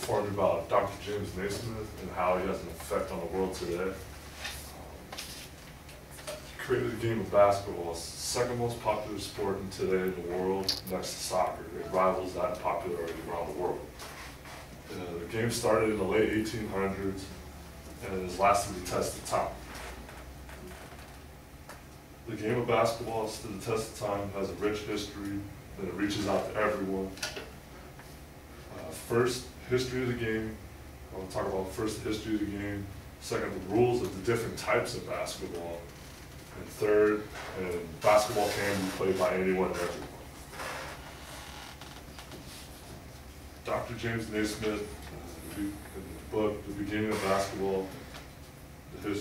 inform you about Dr. James Naismith and how he has an effect on the world today. He created the game of basketball. It's the second most popular sport in today in the world, next to soccer. It rivals that in popularity around the world. The game started in the late 1800s and it has lasted the test of time. The game of basketball stood the test of time, has a rich history, and it reaches out to everyone. First, history of the game. I want to talk about first the history of the game. Second, the rules of the different types of basketball. And third, basketball can be played by anyone and everyone. Dr. James Naismith, in the book, The Beginning of Basketball, the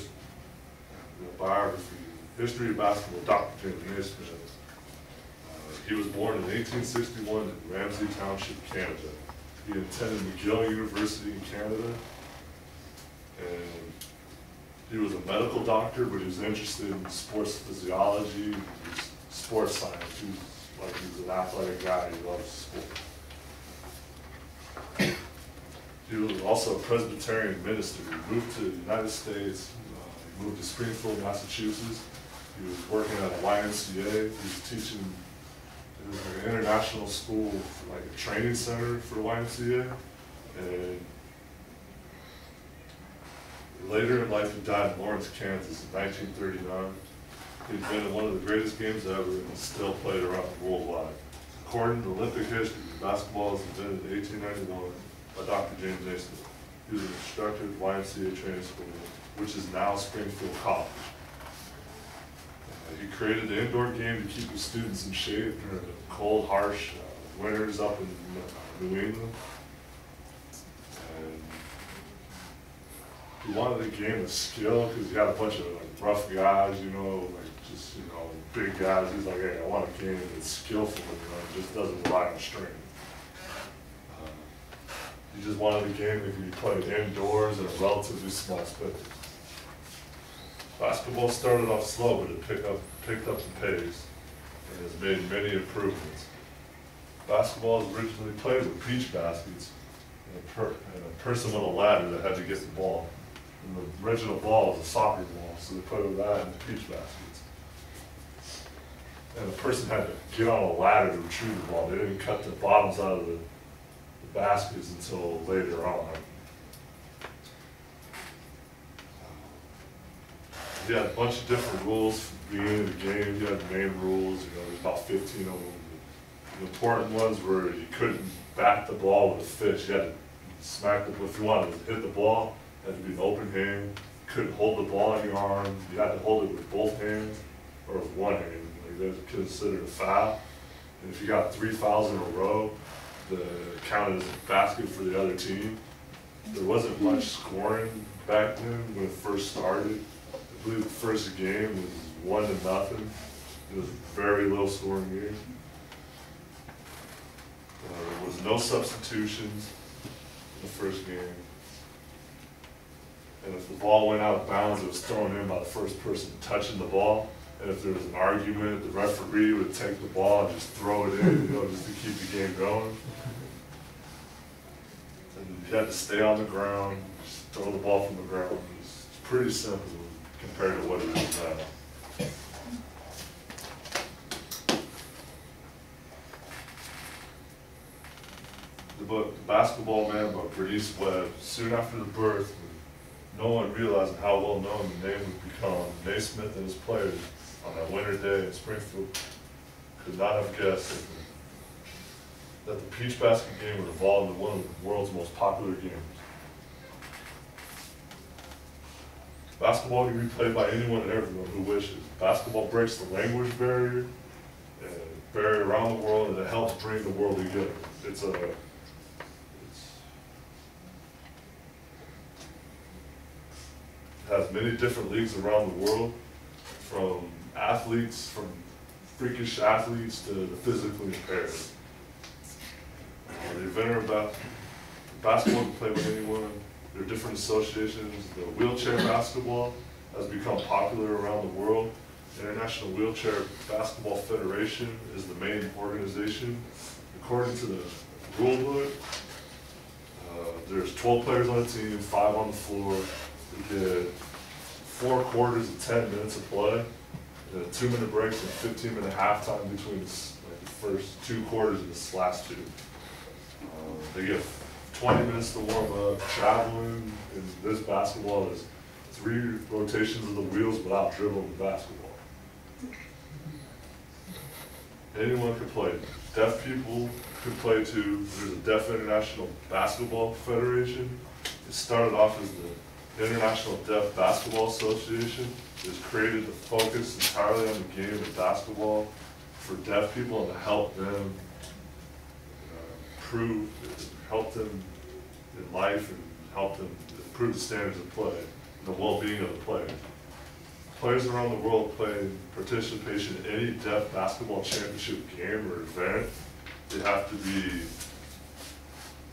biography, History of Basketball, Dr. James Naismith. He was born in 1861 in Ramsey Township, Canada. He attended McGill University in Canada, and he was a medical doctor, but he was interested in sports physiology, sports science. He was an athletic guy, he loved sports. He was also a Presbyterian minister. He moved to the United States, he moved to Springfield, Massachusetts. He was working at a YMCA, he was teaching. It was an international school, like a training center for YMCA, and later in life he died in Lawrence, Kansas in 1939. He'd been in one of the greatest games ever and still played around worldwide. According to Olympic history, basketball was invented in 1891 by Dr. James Naismith. He was an instructor at YMCA training school, which is now Springfield College. He created the indoor game to keep his students in shape during the cold, harsh winters up in New England. And he wanted the game of skill because he had a bunch of rough guys, just big guys. He's like, hey, I want a game that's skillful, it just doesn't rely on strength. He just wanted a game that could be played indoors in a relatively small space. Basketball started off slow, but it picked up the pace and has made many improvements. Basketball was originally played with peach baskets and a person with a ladder that had to get the ball. And the original ball was a soccer ball, so they put that in the peach baskets. And the person had to get on a ladder to retrieve the ball. They didn't cut the bottoms out of the baskets until later on. He had a bunch of different rules for the beginning of the game. He had the main rules, there's about 15 of them. The important ones were you couldn't back the ball with a fist. You had to smack the ball. If you wanted to hit the ball, it had to be an open hand. You couldn't hold the ball in your arm. You had to hold it with both hands or with one hand. That's considered a foul. And if you got 3 fouls in a row, it counted as a basket for the other team. There wasn't much scoring back then when it first started. I believe the first game was 1-0. It was a very low scoring game. There was no substitutions in the first game. And if the ball went out of bounds, it was thrown in by the first person touching the ball. And if there was an argument, the referee would take the ball and just throw it in, just to keep the game going. And you had to stay on the ground, just throw the ball from the ground. It's pretty simple compared to what it is now. The book, The Basketball Man by Bernice Webb. Soon after the birth, no one realizing how well known the name would become, Naismith and his players on that winter day in Springfield could not have guessed that the peach basket game would evolve into one of the world's most popular games. Basketball can be played by anyone and everyone who wishes. Basketball breaks the language barrier around the world, and it helps bring the world together. It has many different leagues around the world, from freakish athletes to the physically impaired. The inventor of basketball can play with anyone. There are different associations. The wheelchair basketball has become popular around the world. The International Wheelchair Basketball Federation is the main organization. According to the rule book, there's 12 players on the team, 5 on the floor. We did 4 quarters of 10 minutes of play, 2-minute breaks and 15-minute halftime between the first 2 quarters and this last 2. They get 20 minutes to warm up. Traveling in this basketball is 3 rotations of the wheels without dribbling the basketball. Anyone could play. Deaf people could play too. There's a Deaf International Basketball Federation. It started off as the International Deaf Basketball Association. It was created to focus entirely on the game of basketball for deaf people and to help them help them in life and help them improve the standards of play and the well-being of the players. Players around the world play participation in any deaf basketball championship game or event. They have to be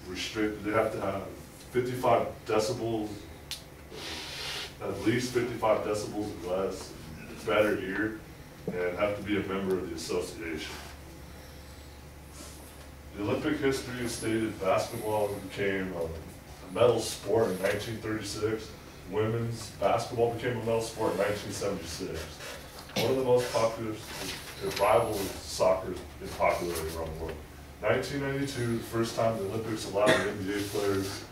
restricted. They have to have 55 decibels, at least 55 decibels or less, better ear, and have to be a member of the association. The Olympic history stated basketball became a medal sport in 1936. Women's basketball became a medal sport in 1976. One of the most popular, it rivals soccer in popularity around the world. 1992, the first time the Olympics allowed NBA players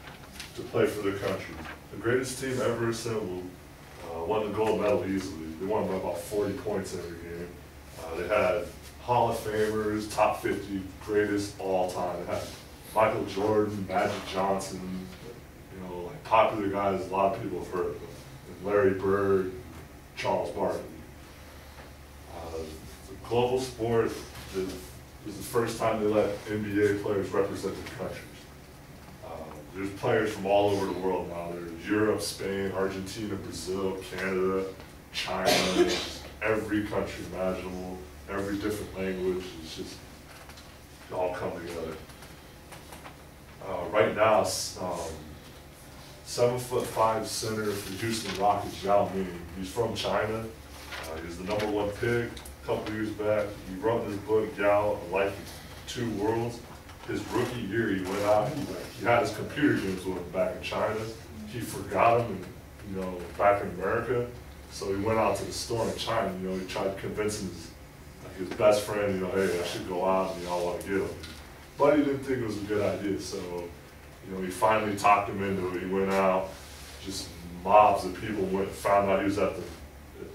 to play for their country. The greatest team ever assembled won the gold medal easily. They won by about 40 points every game. They had Hall of Famers, top 50 greatest all time. They had Michael Jordan, Magic Johnson, like popular guys a lot of people have heard of. Larry Bird, Charles Barkley. The global sport was the first time they let NBA players represent their countries. There's players from all over the world now. There's Europe, Spain, Argentina, Brazil, Canada, China, every country imaginable, every different language. It's just all come together. Right now, 7'5" center for Houston Rockets, Yao Ming. He's from China. He was the #1 pick a couple years back. He wrote in his book, Yao, A Life of Two Worlds. His rookie year, he went out, he had his computer games with him back in China. He forgot them, back in America. So he went out to the store in China, he tried convincing his best friend, hey, I should go out and y'all want to get him. But he didn't think it was a good idea, so he finally talked him into it. He went out, just mobs of people found out he was at the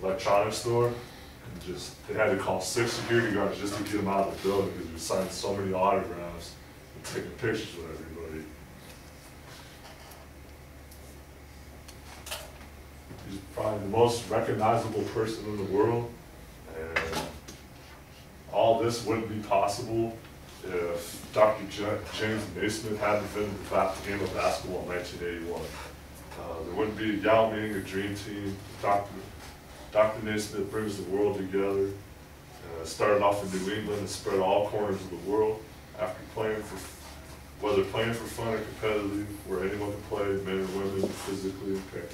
electronics store, and they had to call 6 security guards just to get him out of the building because he was signing so many autographs and taking pictures with everybody. He's probably the most recognizable person in the world, and all this wouldn't be possible if Dr. James Naismith hadn't invented the game of basketball in 1981. There wouldn't be Yao Ming, a dream team. Dr. Naismith brings the world together. Started off in New England and spread all corners of the world. After whether playing for fun or competitively, where anyone can play, men and women, physically impaired.